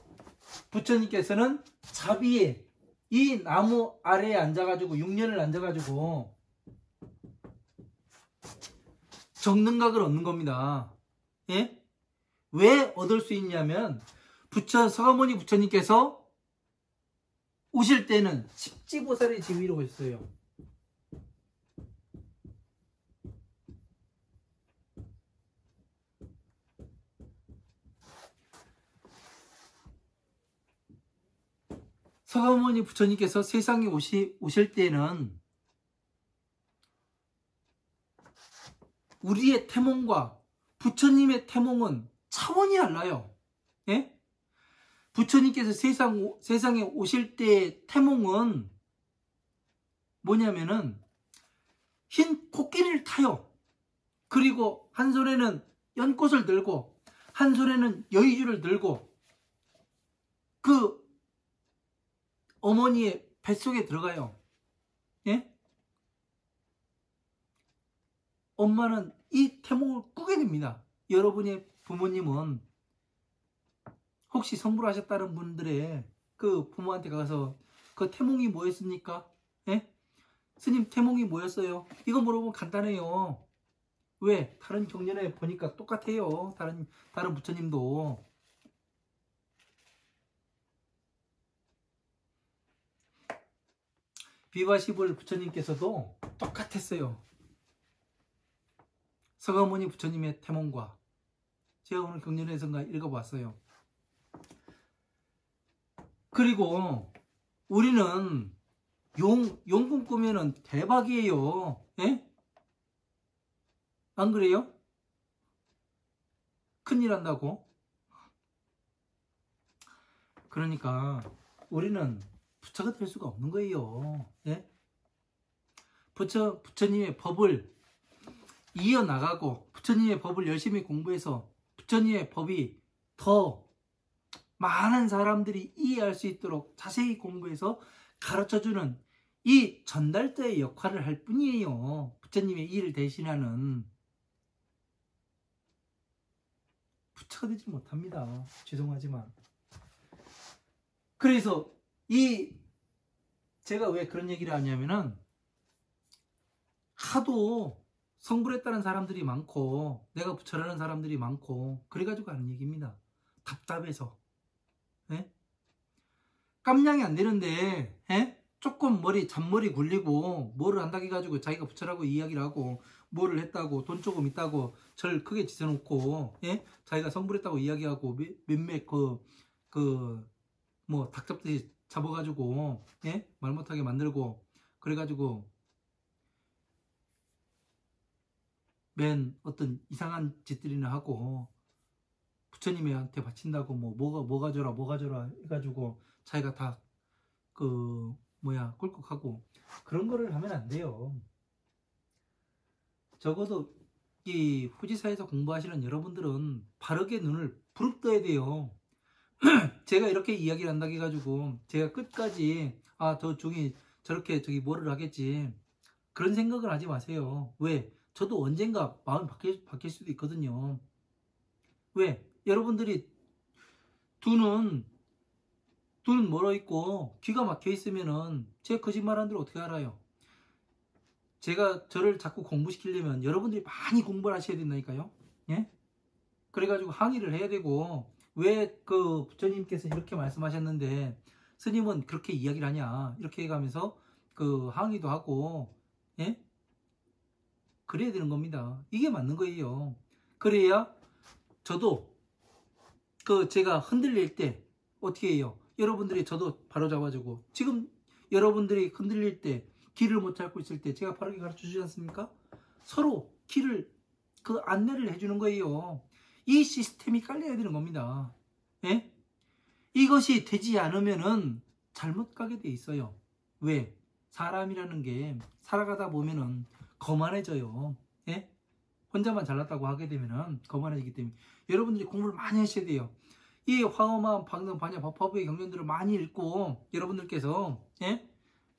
부처님께서는 자비에 이 나무 아래에 앉아가지고 6년을 앉아가지고 정등각을 얻는 겁니다. 예? 왜 얻을 수 있냐면 서가모니 부처님께서 오실 때는 십지보살의 지위로 오셨어요. 서가모니 부처님께서 세상에 오실 때는 우리의 태몽과 부처님의 태몽은 차원이 달라요. 예? 부처님께서 세상에 오실 때의 태몽은 뭐냐면은 흰 코끼리를 타요. 그리고 한 손에는 연꽃을 들고 한 손에는 여의주를 들고 그 어머니의 뱃속에 들어가요. 예? 엄마는 이 태몽을 꾸게 됩니다. 여러분의 부모님은 혹시 성불하셨다는 분들의 그 부모한테 가서 그 태몽이 뭐였습니까? 예? 스님 태몽이 뭐였어요? 이거 물어보면 간단해요. 왜? 다른 경전에 보니까 똑같아요. 다른 부처님도. 비바시볼 부처님께서도 똑같았어요. 서가모니 부처님의 태몽과 제가 오늘 경전에선가 읽어봤어요. 그리고 우리는 용 꿈꾸면은 대박이에요. 예? 안 그래요? 큰일 한다고. 그러니까 우리는 부처가 될 수가 없는 거예요. 예? 부처님의 법을 이어나가고 부처님의 법을 열심히 공부해서 부처님의 법이 더 많은 사람들이 이해할 수 있도록 자세히 공부해서 가르쳐주는 이 전달자의 역할을 할 뿐이에요. 부처님의 일을 대신하는. 부처가 되지 못합니다. 죄송하지만. 그래서 제가 왜 그런 얘기를 하냐면은 하도 성불했다는 사람들이 많고 내가 부처라는 사람들이 많고 그래가지고 하는 얘기입니다. 답답해서. 예? 깜냥이 안 되는데 조금 잔머리 굴리고 뭐를 한다고 해가지고 자기가 부처라고 이야기를 하고 뭐를 했다고 돈 조금 있다고 절 크게 지어놓고 자기가 성불했다고 이야기하고 몇몇 뭐 닭 잡듯이 잡아가지고 말 못하게 만들고 그래가지고 맨 어떤 이상한 짓들이나 하고 부처님한테 바친다고 뭐가 저라 해가지고 자기가 다 꿀꺽하고 그런 거를 하면 안 돼요. 적어도 이 후지사에서 공부하시는 여러분들은 바르게 눈을 부릅떠야 돼요. 제가 이렇게 이야기를 한다고 해가지고 제가 끝까지 저 중에 저렇게 뭐를 하겠지 그런 생각을 하지 마세요. 왜? 저도 언젠가 마음이 바뀔 수도 있거든요. 왜? 여러분들이 눈은 멀어있고 귀가 막혀있으면은 제 거짓말하는 줄 어떻게 알아요? 제가 저를 자꾸 공부시키려면 여러분들이 많이 공부를 하셔야 된다니까요. 예? 그래가지고 항의를 해야 되고 왜 부처님께서 이렇게 말씀하셨는데 스님은 그렇게 이야기를 하냐 이렇게 해가면서 항의도 하고 그래야 되는 겁니다. 이게 맞는 거예요. 그래야 저도 제가 흔들릴 때 어떻게 해요? 여러분들이 저도 바로 잡아주고 지금 여러분들이 흔들릴 때 길을 못 찾고 있을 때 제가 바르게 가르쳐 주지 않습니까? 서로 길을 안내를 해주는 거예요. 이 시스템이 깔려야 되는 겁니다. 예? 이것이 되지 않으면은 잘못 가게 돼 있어요. 왜? 사람이라는 게 살아가다 보면은 거만해져요. 예? 혼자만 잘났다고 하게 되면은 거만해지기 때문에 여러분들이 공부를 많이 하셔야 돼요. 이 화엄함, 방등, 반야, 법화부의 경전들을 많이 읽고 여러분들께서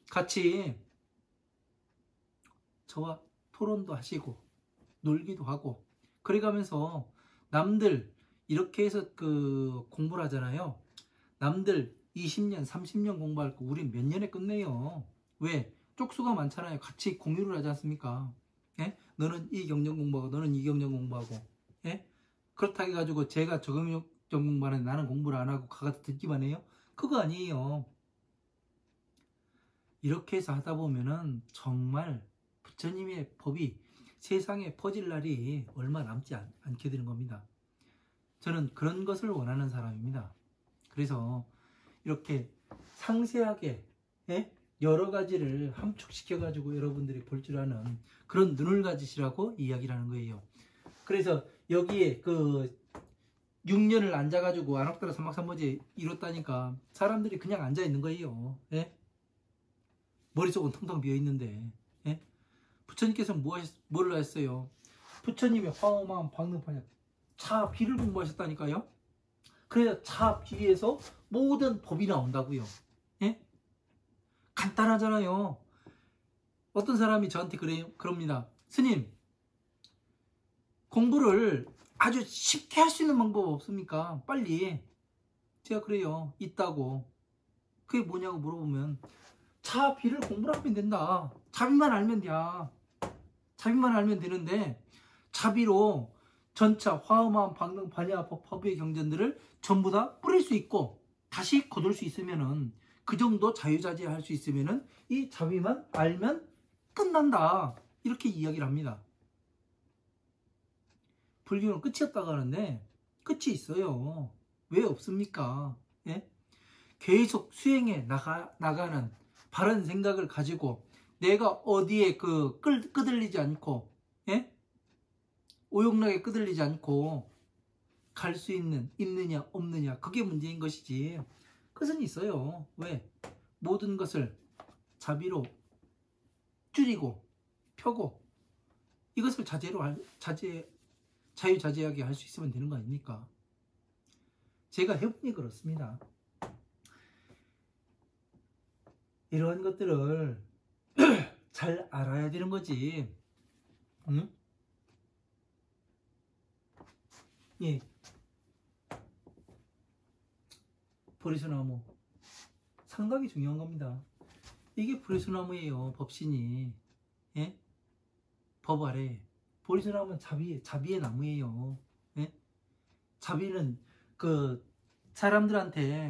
같이 저와 토론도 하시고 놀기도 하고 그래가면서 남들 이렇게 해서 공부를 하잖아요. 남들 20년, 30년 공부할 거 우린 몇 년에 끝내요. 왜? 쪽수가 많잖아요. 같이 공유를 하지 않습니까? 너는 이 경전 공부하고 너는 이 경전 공부하고 그렇다고 해가지고 제가 저 경전 공부하는데 나는 공부를 안 하고 가서 듣기만 해요? 그거 아니에요. 이렇게 해서 하다 보면은 정말 부처님의 법이 세상에 퍼질 날이 얼마 남지 않게 되는 겁니다. 저는 그런 것을 원하는 사람입니다. 그래서 이렇게 상세하게 여러 가지를 함축시켜 가지고 여러분들이 볼 줄 아는 그런 눈을 가지시라고 이야기를 하는 거예요. 그래서 여기에 6년을 앉아가지고 안옥다라 삼막삼보제 이뤘다니까 사람들이 그냥 앉아 있는 거예요. 머릿속은 텅텅 비어 있는데 부처님께서 뭐를 했어요? 부처님의 화엄함, 방등판야 차비를 공부하셨다니까요. 그래서 차비에서 모든 법이 나온다고요. 간단하잖아요. 어떤 사람이 저한테 그럽니다. 스님, 공부를 아주 쉽게 할 수 있는 방법 없습니까? 빨리. 제가 그래요. 있다고. 그게 뭐냐고 물어보면 차비를 공부를 하면 된다. 차비만 알면 돼. 차비만 알면 되는데 자비로 전차, 화엄함, 방능, 반야, 법의 경전들을 전부 다 뿌릴 수 있고 다시 거둘 수 있으면은, 그 정도 자유자재할 수 있으면은 이 자비만 알면 끝난다, 이렇게 이야기를 합니다. 불교는 끝이 없다고 하는데 끝이 있어요. 왜 없습니까? 예? 계속 수행해 나가는 바른 생각을 가지고 내가 어디에 끄들리지 않고, 예? 오용락에 끄들리지 않고 갈 수 있느냐 없느냐, 그게 문제인 것이지. 끝은 있어요. 왜? 모든 것을 자비로 줄이고 펴고 이것을 자유자재하게 할 수 있으면 되는 거 아닙니까? 제가 해보니 그렇습니다. 이러한 것들을 잘 알아야 되는 거지. 응? 예. 보리수나무 상당히 중요한 겁니다. 이게 보리수나무예요. 법신이. 예? 법 아래. 보리수나무는 자비의 나무예요. 예? 자비는 사람들한테,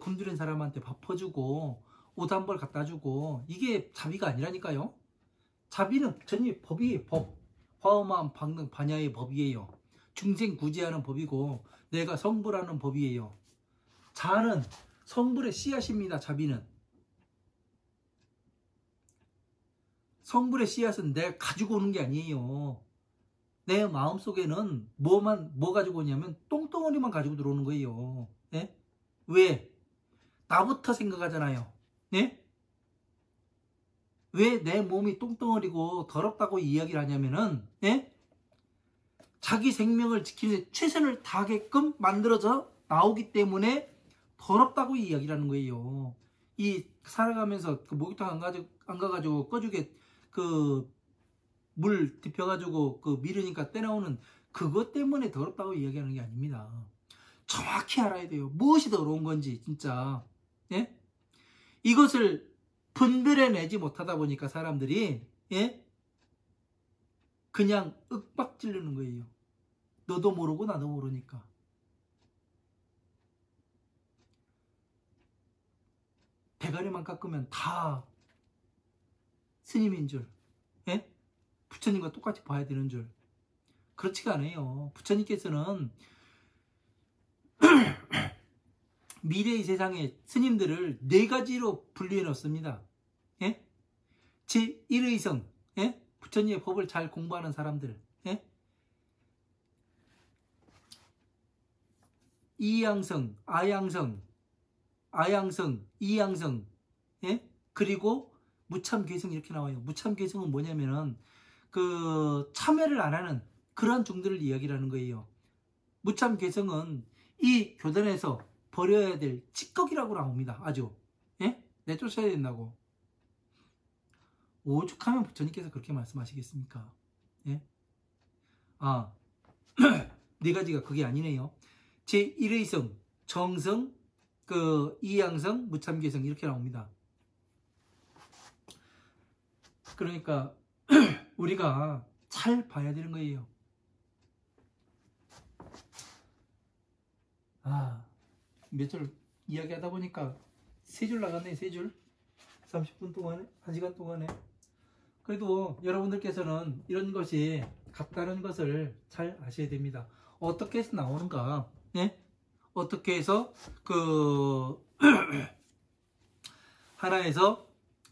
굶주린 사람한테 밥 퍼주고 옷 한 벌 갖다 주고, 이게 자비가 아니라니까요. 자비는 전혀 법이에요. 법. 화엄함, 방능, 반야의 법이에요. 중생구제하는 법이고 내가 성불하는 법이에요. 자는 성불의 씨앗입니다. 자비는 성불의 씨앗은 내가 가지고 오는 게 아니에요. 내 마음속에는 뭐 가지고 오냐면 똥덩어리만 가지고 들어오는 거예요. 네? 왜? 나부터 생각하잖아요. 네? 왜 내 몸이 똥덩어리고 더럽다고 이야기를 하냐면은, 네? 자기 생명을 지키는 데 최선을 다하게끔 만들어져 나오기 때문에 더럽다고 이야기를 하는 거예요. 이 살아가면서 목욕탕 안 가가지고 꺼주게 물 뒤펴가지고 미르니까 떼나오는 그것 때문에 더럽다고 이야기하는 게 아닙니다. 정확히 알아야 돼요. 무엇이 더러운 건지 진짜. 예? 이것을 분별해내지 못하다 보니까 사람들이, 예? 그냥 윽박지르는 거예요. 너도 모르고 나도 모르니까. 대가리만 깎으면 다 스님인 줄, 예? 부처님과 똑같이 봐야 되는 줄. 그렇지가 않아요. 부처님께서는 미래의 세상의 스님들을 4가지로 분류해 놓습니다. 예? 제1의성, 예? 부처님의 법을 잘 공부하는 사람들, 예? 이양성, 아양성, 이양성, 예? 그리고 무참괴성, 이렇게 나와요. 무참괴성은 뭐냐면은 참회를 안 하는 그런 종들을 이야기를 하는 거예요. 무참괴성은 이 교단에서 버려야 될 찌꺼기라고 나옵니다. 아주. 예? 내쫓아야 된다고. 오죽하면 부처님께서 그렇게 말씀하시겠습니까? 예? 4가지가 그게 아니네요. 제1의성, 정성, 이양성, 무참괴성, 이렇게 나옵니다. 그러니까 우리가 잘 봐야 되는 거예요. 몇 줄 이야기하다 보니까 3줄 나갔네. 3줄. 30분 동안에, 1시간 동안에. 그래도 여러분들께서는 이런 것이 같다는 것을 잘 아셔야 됩니다. 어떻게 해서 나오는가, 예? 어떻게 해서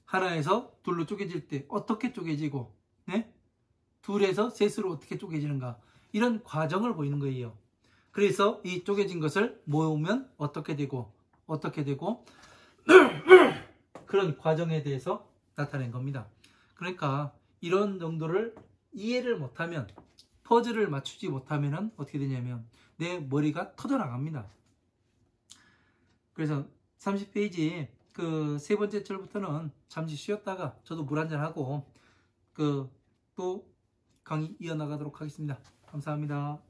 하나에서 둘로 쪼개질 때 어떻게 쪼개지고, 네? 둘에서 셋으로 어떻게 쪼개지는가, 이런 과정을 보이는 거예요. 그래서 이 쪼개진 것을 모으면 어떻게 되고 그런 과정에 대해서 나타낸 겁니다. 그러니까 이런 정도를 이해를 못하면, 퍼즐을 맞추지 못하면 어떻게 되냐면 내 머리가 터져나갑니다. 그래서 30페이지 3번째 절부터는 잠시 쉬었다가 저도 물 한잔하고 또 강의 이어나가도록 하겠습니다. 감사합니다.